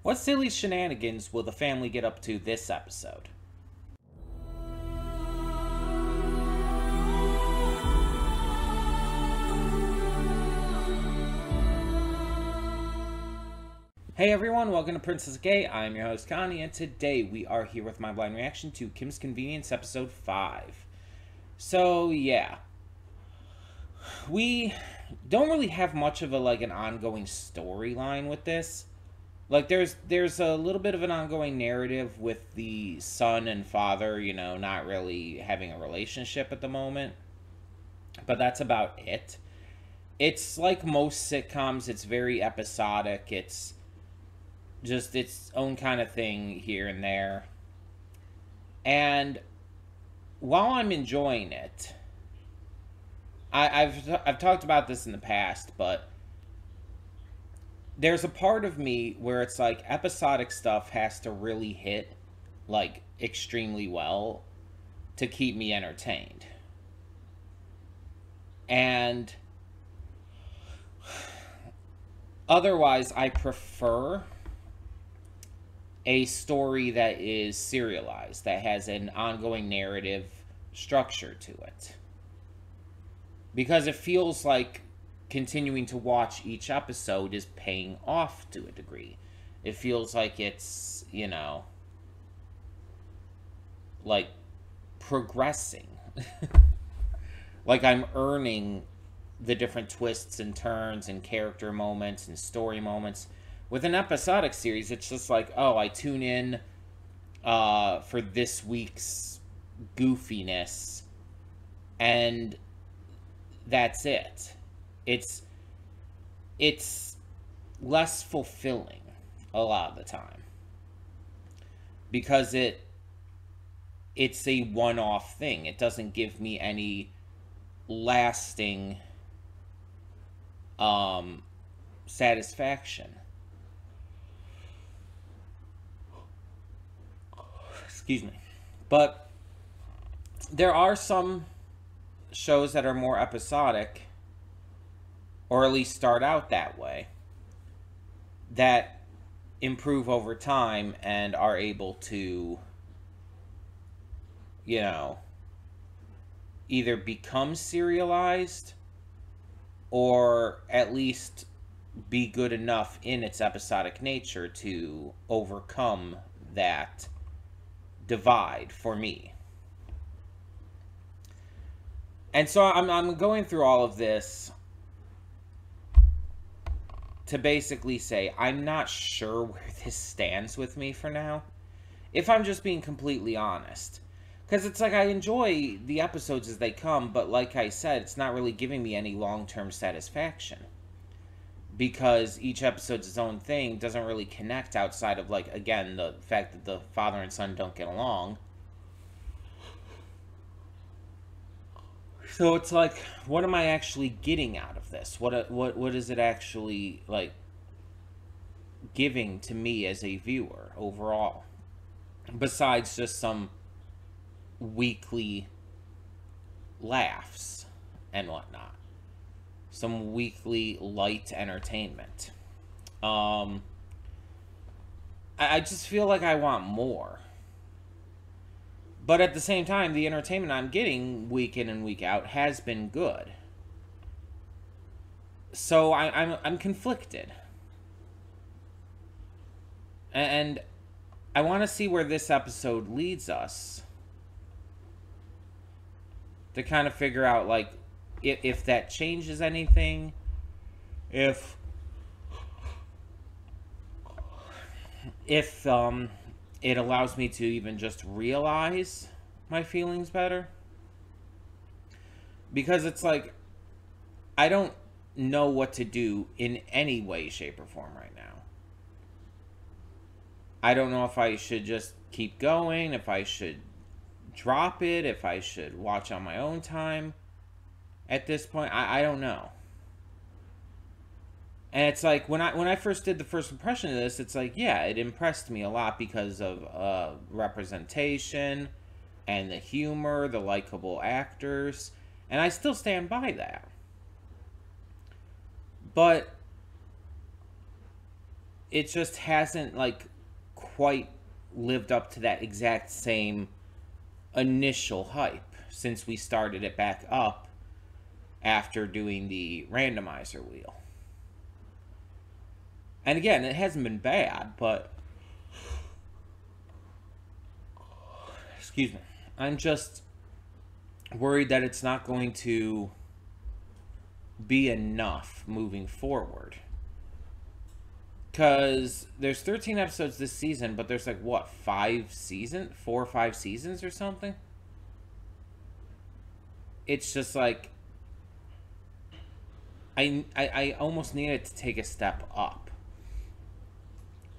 What silly shenanigans will the family get up to this episode? Hey everyone, welcome to Princess Gay. I'm your host Connie, and today we are here with my blind reaction to Kim's Convenience episode 5. So yeah, we don't really have much of an ongoing storyline with this. Like there's a little bit of an ongoing narrative with the son and father, not really having a relationship at the moment. But that's about it. It's like most sitcoms, it's very episodic. It's just its own kind of thing here and there. And while I'm enjoying it, I've talked about this in the past, but there's a part of me where it's like episodic stuff has to really hit like extremely well to keep me entertained. And otherwise, I prefer a story that is serialized, that has an ongoing narrative structure to it. Because it feels like continuing to watch each episode is paying off to a degree. It feels like it's, like progressing. Like I'm earning the different twists and turns and character moments and story moments. With an episodic series, it's just like, oh, I tune in for this week's goofiness, and that's it. It's less fulfilling a lot of the time because it's a one-off thing. It doesn't give me any lasting satisfaction. Excuse me. But there are some shows that are more episodic, or at least start out that way, that improve over time and are able to, either become serialized or at least be good enough in its episodic nature to overcome that divide for me. And so I'm going through all of this to basically say I'm not sure where this stands with me for now, if I'm just being completely honest. Because it's like I enjoy the episodes as they come, but like I said, it's not really giving me any long-term satisfaction. Because each episode's its own thing, doesn't really connect outside of, again, the fact that the father and son don't get along. So it's like, what am I actually getting out of this? What is it actually, giving to me as a viewer overall? Besides just some weekly laughs and whatnot. Some weekly light entertainment. I just feel like I want more. But at the same time, the entertainment I'm getting week in and week out has been good. So I'm conflicted. And I want to see where this episode leads us. To kind of figure out, if that changes anything, if it allows me to even just realize my feelings better. Because it's like, I don't know what to do in any way, shape, or form right now. I don't know if I should just keep going, if I should drop it, if I should watch on my own time. At this point, I don't know. And it's like, when I first did the first impression of this, it's like, yeah, it impressed me a lot because of representation and the humor, the likable actors. And I still stand by that. But it just hasn't, like, quite lived up to that exact same initial hype since we started it back up after doing the randomizer wheel. And again, it hasn't been bad, but excuse me, I'm just worried that it's not going to be enough moving forward. Because there's 13 episodes this season, but there's like, what, 4 or 5 seasons or something? It's just like, I almost need it to take a step up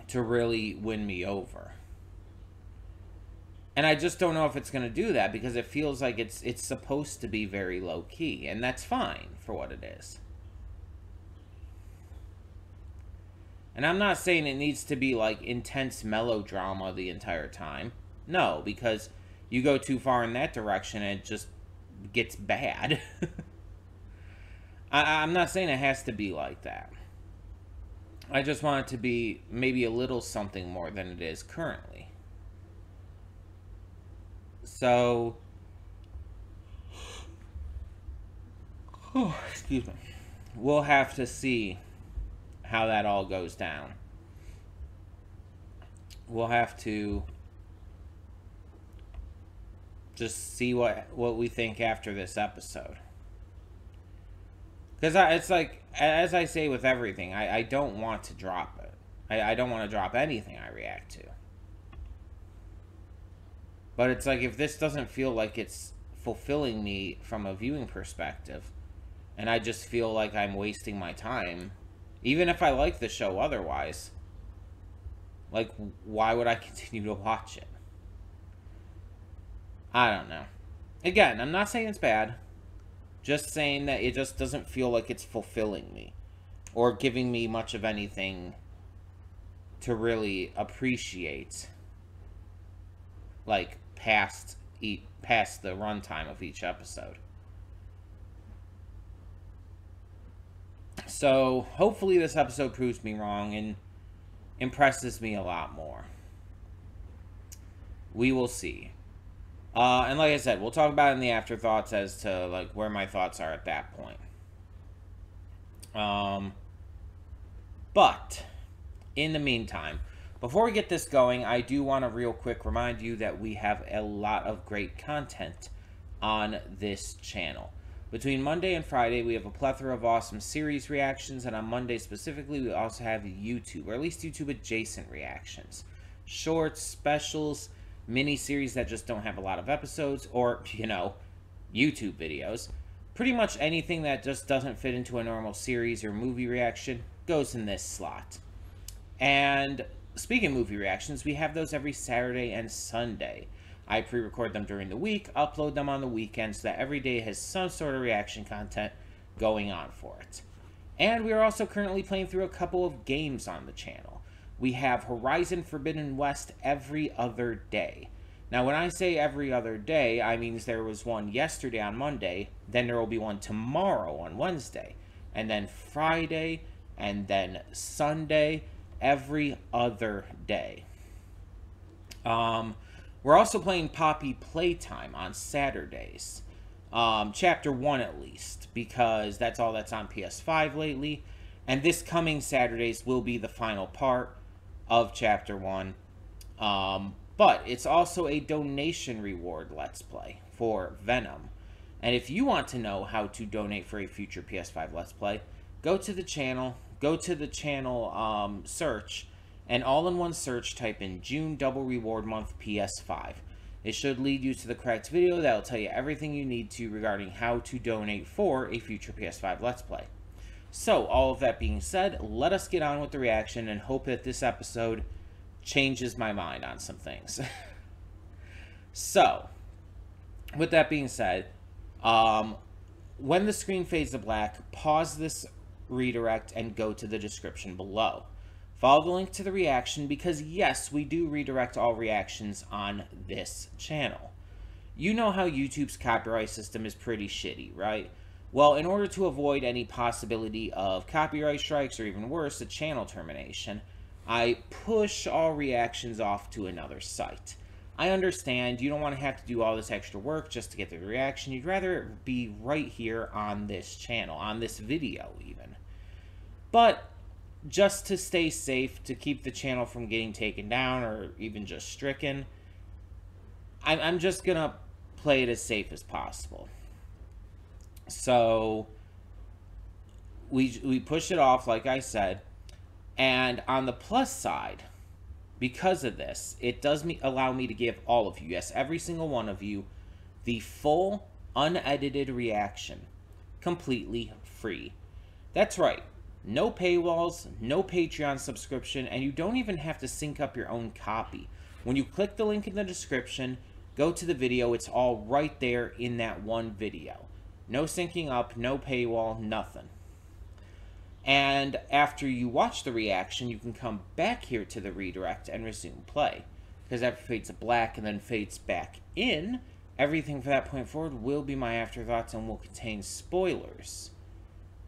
to really win me over. And I just don't know if it's going to do that, because it feels like it's supposed to be very low-key, and that's fine for what it is. And I'm not saying it needs to be, like, intense melodrama the entire time. No, because you go too far in that direction and it just gets bad. I'm not saying it has to be like that. I just want it to be maybe a little something more than it is currently. So, excuse me. We'll have to see how that all goes down. We'll have to just see what we think after this episode. Because it's like, as I say with everything, I don't want to drop it. I don't want to drop anything I react to. But it's like, if this doesn't feel like it's fulfilling me from a viewing perspective, and I just feel like I'm wasting my time, even if I like the show otherwise, like, why would I continue to watch it? I don't know. Again, I'm not saying it's bad. Just saying that it just doesn't feel like it's fulfilling me, or giving me much of anything to really appreciate, like, past the runtime of each episode. So, hopefully this episode proves me wrong and impresses me a lot more. We will see. And like I said, we'll talk about it in the afterthoughts as to, like, where my thoughts are at that point. But, in the meantime, before we get this going, I do want to real quick remind you that we have a lot of great content on this channel. Between Monday and Friday, we have a plethora of awesome series reactions, and on Monday specifically, we also have YouTube, or at least YouTube-adjacent reactions. Shorts, specials, mini-series that just don't have a lot of episodes, or, you know, YouTube videos. Pretty much anything that just doesn't fit into a normal series or movie reaction goes in this slot. And speaking of movie reactions, we have those every Saturday and Sunday. I pre-record them during the week, upload them on the weekend, so that every day has some sort of reaction content going on for it. And we are also currently playing through a couple of games on the channel. We have Horizon Forbidden West every other day. Now, when I say every other day, I mean there was one yesterday on Monday, then there will be one tomorrow on Wednesday, and then Friday, and then Sunday, every other day. We're also playing Poppy Playtime on Saturdays. Chapter 1 at least, because that's all that's on PS5 lately. And this coming Saturdays will be the final part of Chapter 1. But it's also a donation reward Let's Play for Venom. And if you want to know how to donate for a future PS5 Let's Play, go to the channel, search, and all in one search, type in June Double Reward Month PS5. It should lead you to the correct video that will tell you everything you need to regarding how to donate for a future PS5 Let's Play. So, all of that being said, let us get on with the reaction and hope that this episode changes my mind on some things. So, with that being said, when the screen fades to black, pause this redirect and go to the description below. Follow the link to the reaction because, yes, we do redirect all reactions on this channel. You know how YouTube's copyright system is pretty shitty, right? Well, in order to avoid any possibility of copyright strikes or even worse, a channel termination, I push all reactions off to another site. I understand you don't want to have to do all this extra work just to get the reaction. You'd rather it be right here on this channel, on this video even. But just to stay safe, to keep the channel from getting taken down or even just stricken, I'm just going to play it as safe as possible. So we push it off, like I said. And on the plus side, because of this, it does allow me to give all of you, yes, every single one of you, the full, unedited reaction, completely free. That's right. No paywalls, no Patreon subscription, and you don't even have to sync up your own copy. When you click the link in the description, go to the video, it's all right there in that one video. No syncing up, no paywall, nothing. And after you watch the reaction, you can come back here to the redirect and resume play. Because after it fades to black and then fades back in, everything from that point forward will be my afterthoughts and will contain spoilers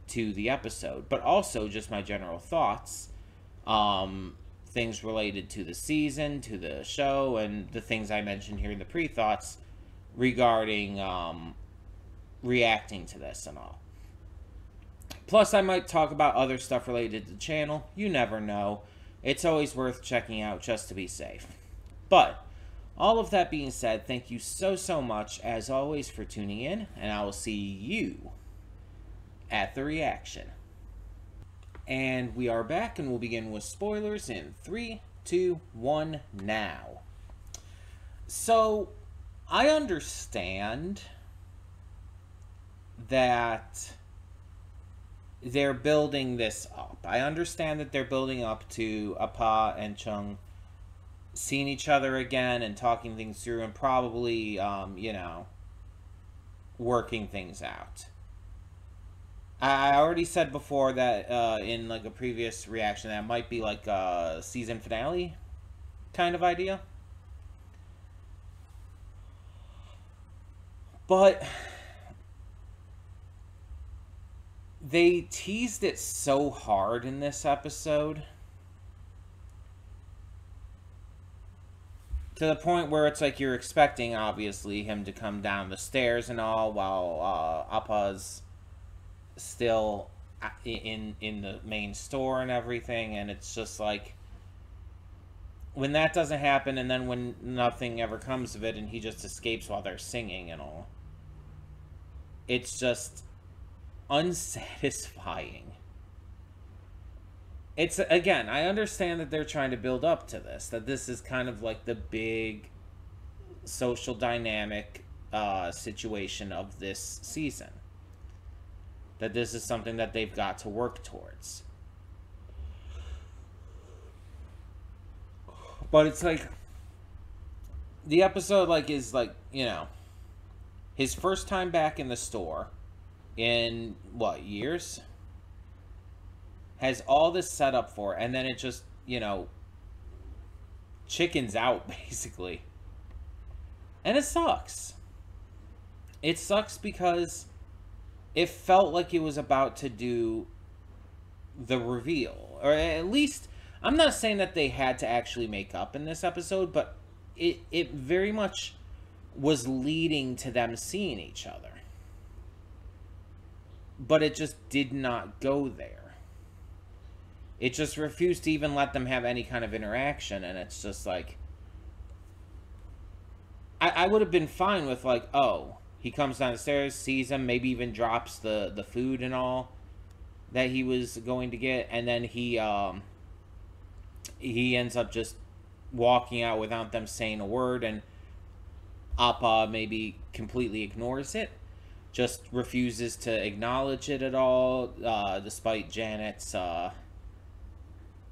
to the episode. But also just my general thoughts. Things related to the season, to the show, and the things I mentioned here in the pre-thoughts regarding reacting to this and all. Plus, I might talk about other stuff related to the channel. You never know. It's always worth checking out just to be safe. But, all of that being said, thank you so much, as always, for tuning in. And I will see you at the reaction. And we are back, and we'll begin with spoilers in 3, 2, 1, now. So, I understand that they're building this up. I understand that they're building up to Appa and Chung seeing each other again and talking things through and probably, you know, working things out. I already said before that in like a previous reaction that it might be like a season finale kind of idea. But they teased it so hard in this episode to the point where it's like you're expecting, obviously, him to come down the stairs and all while Appa's still in the main store and everything, and it's just like when that doesn't happen and then when nothing ever comes of it and he just escapes while they're singing and all, it's just unsatisfying. It's, again, I understand that they're trying to build up to this, that this is kind of like the big social dynamic situation of this season, that this is something that they've got to work towards. But it's like the episode like is like, you know, his first time back in the store in, what, years? Has all this set up for, and then it just, you know, chickens out, basically. And it sucks. It sucks because it felt like it was about to do the reveal. Or at least, I'm not saying that they had to actually make up in this episode, but it very much was leading to them seeing each other. But it just did not go there. It just refused to even let them have any kind of interaction, and it's just like, I would have been fine with like, oh, he comes down the stairs, sees him, maybe even drops the food and all that he was going to get, and then he ends up just walking out without them saying a word, and Appa maybe completely ignores it. Just refuses to acknowledge it at all, despite Janet's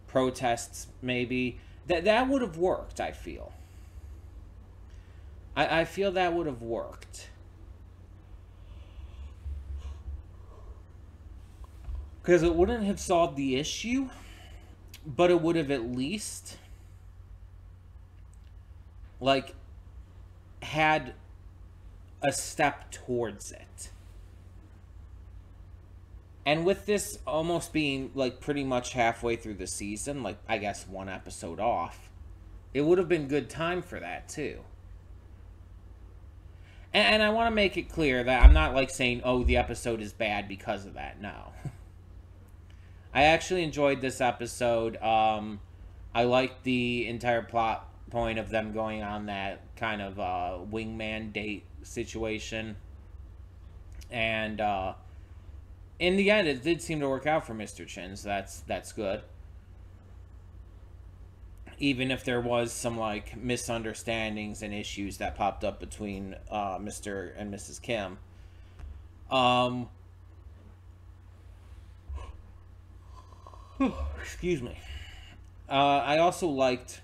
protests, maybe. That would have worked, I feel. I feel that would have worked. Because it wouldn't have solved the issue, but it would have at least, like, had a step towards it. And with this almost being like pretty much halfway through the season, like I guess one episode off, it would have been good time for that too. And I want to make it clear that I'm not like saying, oh, the episode is bad because of that. No. I actually enjoyed this episode. I liked the entire plot point of them going on that kind of wingman date situation. And in the end, it did seem to work out for Mr. Chin, so that's good. Even if there was some like misunderstandings and issues that popped up between Mr. and Mrs. Kim. Excuse me. I also liked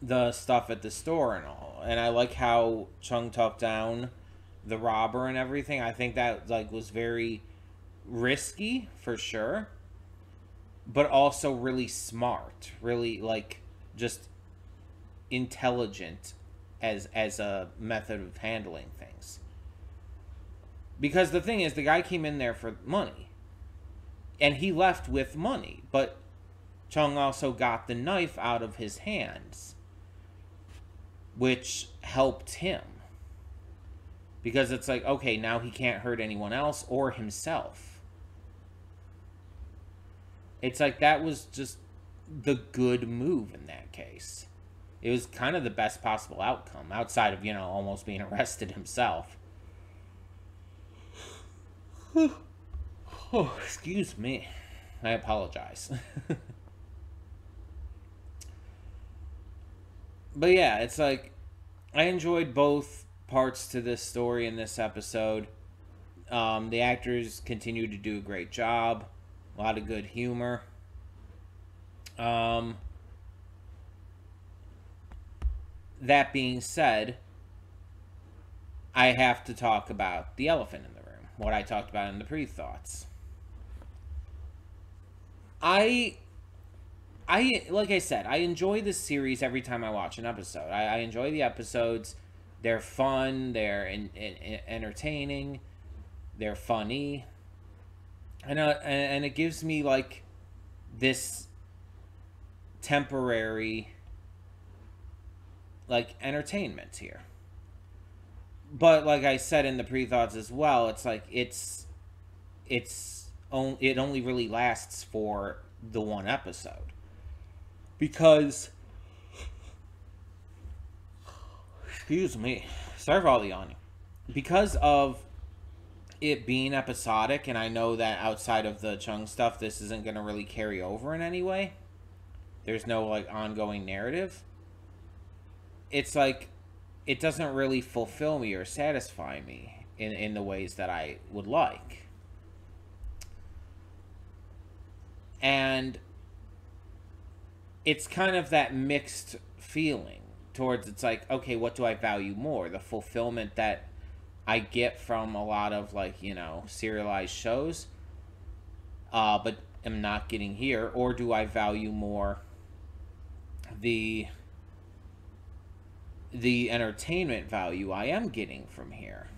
the stuff at the store and all, and I like how Chung talked down the robber and everything. I think that like was very risky for sure, but also really smart, really like just intelligent as a method of handling things. Because the thing is, the guy came in there for money, and he left with money, but Chung also got the knife out of his hands, which helped him. Because it's like, okay, now he can't hurt anyone else or himself. It's like that was just the good move in that case. It was kind of the best possible outcome, outside of, almost being arrested himself. Oh, excuse me. I apologize. But yeah, it's like, I enjoyed both parts to this story in this episode. The actors continue to do a great job. A lot of good humor. That being said, I have to talk about the elephant in the room. What I talked about in the pre-thoughts. I like I said, I enjoy this series every time I watch an episode. I enjoy the episodes. They're fun. They're entertaining. They're funny. And it gives me like this temporary like entertainment here. But like I said in the pre-thoughts as well, it's like it only really lasts for the one episode. Because, excuse me, sorry for all the yawning. Because of it being episodic, and I know that outside of the Chung stuff, this isn't going to really carry over in any way. There's no, like, ongoing narrative. It's like, it doesn't really fulfill me or satisfy me in the ways that I would like. And it's kind of that mixed feeling towards, it's like, okay, what do I value more? The fulfillment that I get from a lot of, like, serialized shows, but am not getting here, or do I value more the entertainment value I am getting from here?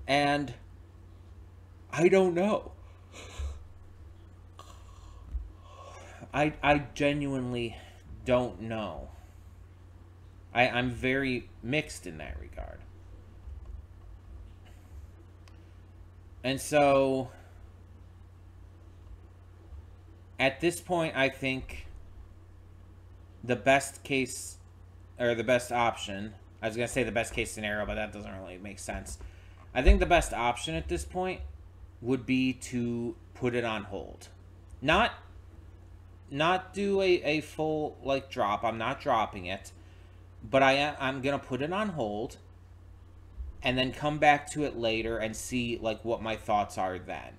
And I don't know. I genuinely don't know. I'm very mixed in that regard. And so, at this point, I think the best case, or the best option, I was going to say the best case scenario, but that doesn't really make sense. I think the best option at this point would be to put it on hold. Not do a full, like, drop. I'm not dropping it. But I'm going to put it on hold. And then come back to it later and see, like, what my thoughts are then.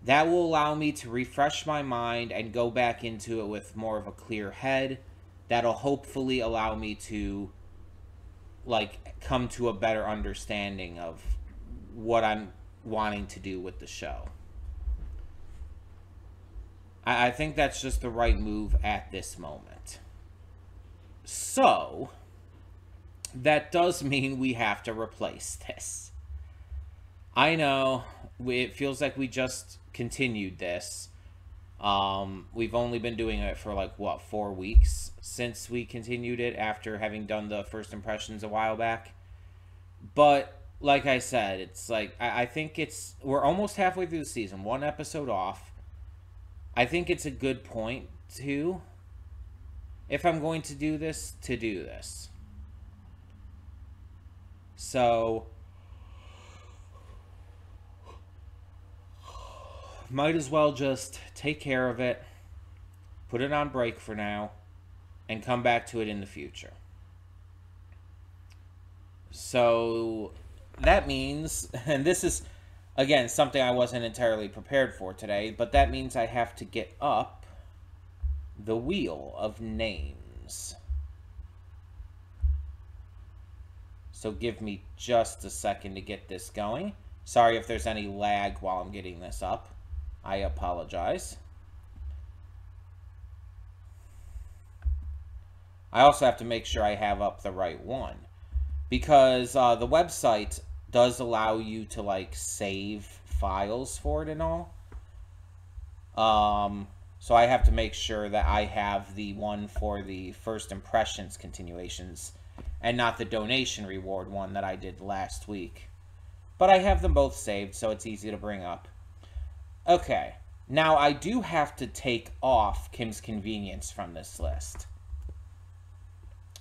That will allow me to refresh my mind and go back into it with more of a clear head. That'll hopefully allow me to, like, come to a better understanding of what I'm wanting to do with the show. I think that's just the right move at this moment. So, that does mean we have to replace this. I know. It feels like we just continued this. We've only been doing it for like, what, 4 weeks since we continued it after having done the first impressions a while back. But, like I said, it's like, I think we're almost halfway through the season, one episode off. I think it's a good point, too, if I'm going to do this, to do this. So, might as well just take care of it, put it on break for now, and come back to it in the future. So, that means, and this is, again, something I wasn't entirely prepared for today, but that means I have to get up the wheel of names. So give me just a second to get this going. Sorry if there's any lag while I'm getting this up. I apologize. I also have to make sure I have up the right one, because the website does allow you to like save files for it and all. So I have to make sure that I have the one for the first impressions continuations and not the donation reward one that I did last week. But I have them both saved, so it's easy to bring up. Okay, now I do have to take off Kim's Convenience from this list.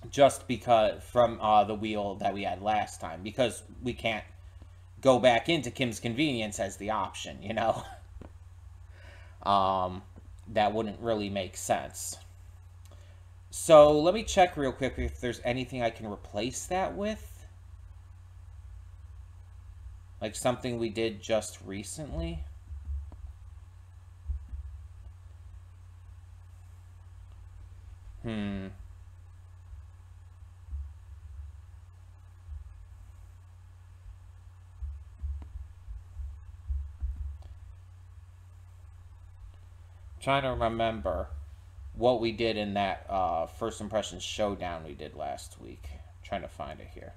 Just because, from the wheel that we had last time, because we can't go back into Kim's Convenience as the option, you know? That wouldn't really make sense. So let me check real quick if there's anything I can replace that with. Like something we did just recently. Trying to remember what we did in that first impressions showdown we did last week. Trying to find it here.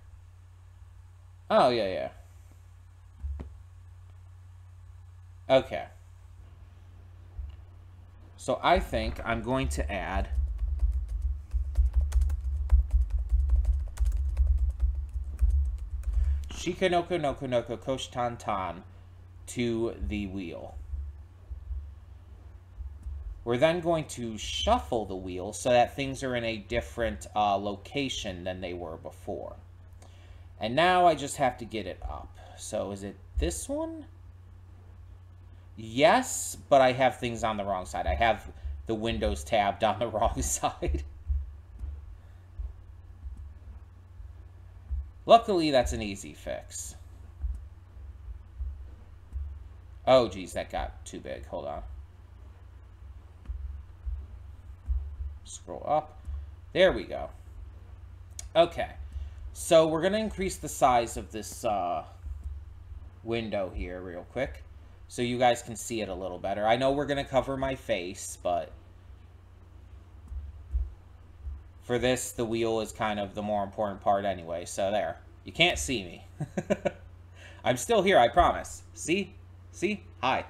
Oh, yeah. Okay. So I think I'm going to add Shikanoko no Konoko Koshtantan to the wheel. We're then going to shuffle the wheel so that things are in a different location than they were before. And now I just have to get it up. So is it this one? Yes, but I have things on the wrong side. I have the Windows tabbed on the wrong side. Luckily, that's an easy fix. Oh, geez, that got too big. Hold on. Scroll up. There we go. Okay. So we're going to increase the size of this window here real quick so you guys can see it a little better. I know we're going to cover my face, but for this, the wheel is kind of the more important part anyway. So there. You can't see me. I'm still here, I promise. See? See? Hi.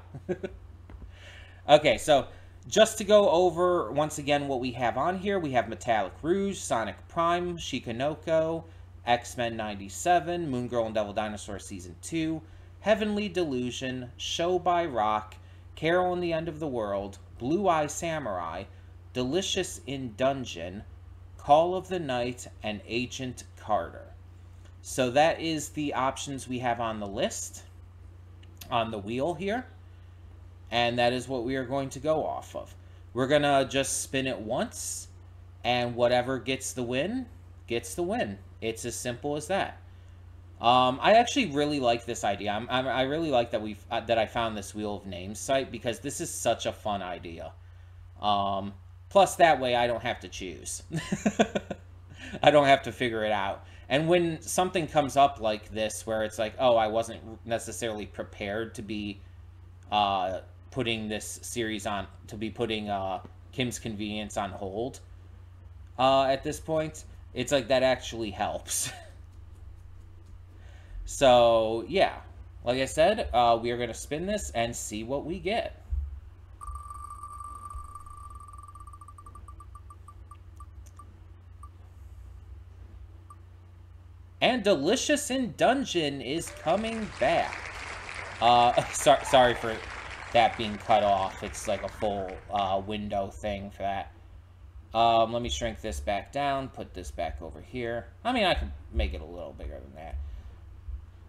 Okay, so just to go over, once again, what we have on here, we have Metallic Rouge, Sonic Prime, Shikanoko, X-Men 97, Moon Girl and Devil Dinosaur Season 2, Heavenly Delusion, Show by Rock, Carol and the End of the World, Blue Eye Samurai, Delicious in Dungeon, Call of the Night, and Agent Carter. So that is the options we have on the list, on the wheel here. And that is what we are going to go off of. We're going to just spin it once, and whatever gets the win, gets the win. It's as simple as that. I actually really like this idea. I really like that that I found this Wheel of Names site, because this is such a fun idea. Plus, that way I don't have to choose. I don't have to figure it out. And when something comes up like this, where it's like, oh, I wasn't necessarily prepared to be putting this series on, to be putting Kim's Convenience on hold at this point, it's like that actually helps. So, yeah. like I said, we are going to spin this and see what we get. And Delicious in Dungeon is coming back. Sorry for that being cut off. It's like a full window thing for that. Let me shrink this back down, put this back over here. I mean, I can make it a little bigger than that.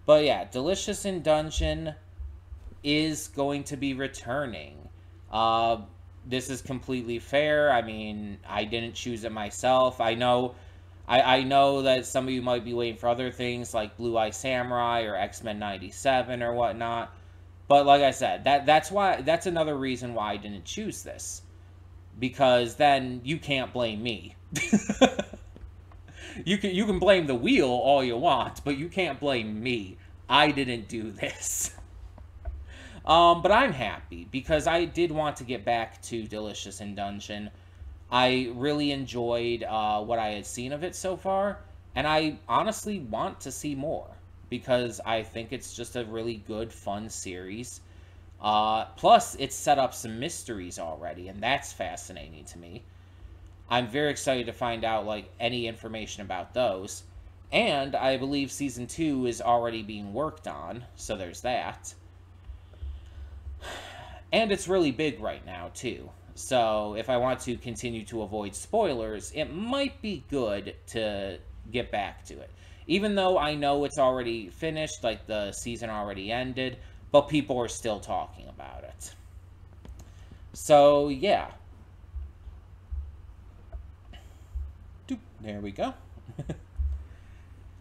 But yeah, Delicious in Dungeon is going to be returning. This is completely fair. I mean, I didn't choose it myself. I know that some of you might be waiting for other things like Blue Eye Samurai or X-Men 97 or whatnot. But like I said, that's another reason why I didn't choose this. Because then you can't blame me. You can blame the wheel all you want, but you can't blame me. I didn't do this. But I'm happy because I did want to get back to Delicious in Dungeon. I really enjoyed what I had seen of it so far, and I honestly want to see more because I think it's just a really good, fun series. Plus, it's set up some mysteries already, and that's fascinating to me. I'm very excited to find out, like, any information about those. And I believe Season 2 is already being worked on, so there's that. And it's really big right now, too. So, if I want to continue to avoid spoilers, it might be good to get back to it. Even though I know it's already finished, like, the season already ended, but people are still talking about it. So, yeah. There we go.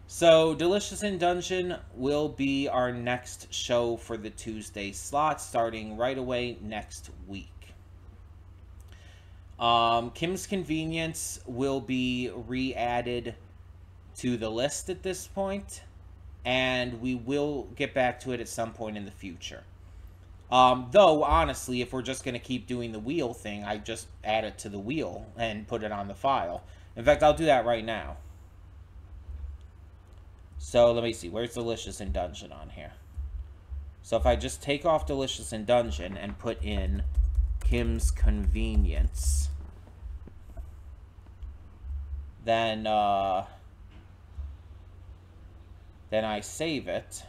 So, Delicious in Dungeon will be our next show for the Tuesday slot, starting right away next week. Kim's Convenience will be re-added to the list at this point, and we will get back to it at some point in the future. Though, honestly, if we're just going to keep doing the wheel thing, I just add it to the wheel and put it on the file. In fact, I'll do that right now. So, let me see. Where's Delicious in Dungeon on here? So, if I just take off Delicious in Dungeon and put in Kim's Convenience, then I save it.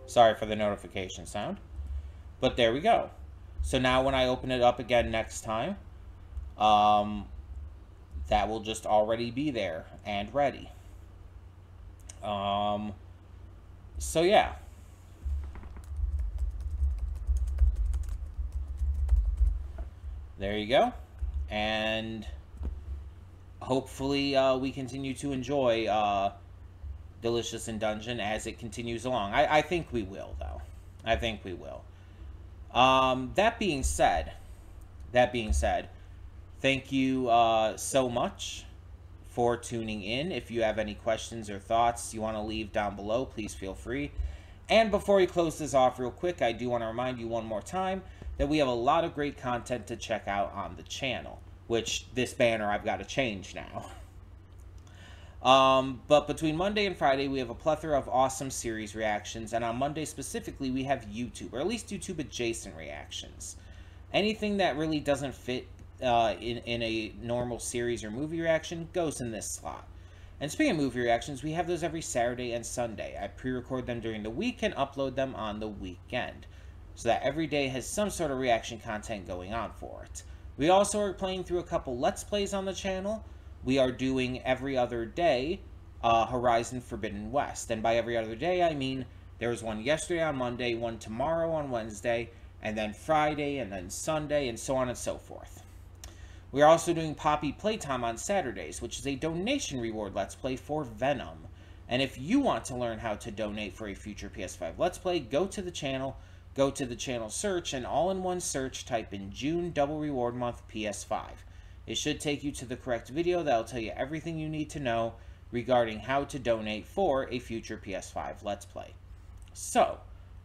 Sorry for the notification sound. But there we go. So now when I open it up again next time, that will just already be there and ready. So yeah. There you go. And hopefully we continue to enjoy Delicious in Dungeon as it continues along. I think we will, though. I think we will. That being said, thank you so much for tuning in. If you have any questions or thoughts you want to leave down below, please feel free. And before we close this off real quick, I do want to remind you one more time that we have a lot of great content to check out on the channel, which this banner I've got to change now. But between Monday and Friday, we have a plethora of awesome series reactions, and on Monday specifically, we have YouTube, or at least YouTube-adjacent reactions. Anything that really doesn't fit in a normal series or movie reaction goes in this slot. And speaking of movie reactions, we have those every Saturday and Sunday. I pre-record them during the week and upload them on the weekend, so that every day has some sort of reaction content going on for it. We also are playing through a couple Let's Plays on the channel. We are doing every other day Horizon Forbidden West. And by every other day, I mean there was one yesterday on Monday, one tomorrow on Wednesday, and then Friday, and then Sunday, and so on and so forth. We are also doing Poppy Playtime on Saturdays, which is a donation reward Let's Play for Venom. And if you want to learn how to donate for a future PS5 Let's Play, go to the channel search, and all in one search, type in June Double Reward Month PS5. It should take you to the correct video that will tell you everything you need to know regarding how to donate for a future PS5 Let's Play. So,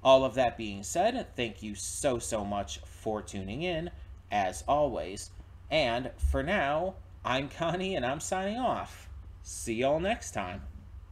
all of that being said, thank you so much for for tuning in, as always. And for now, I'm Connie, and I'm signing off. See y'all next time.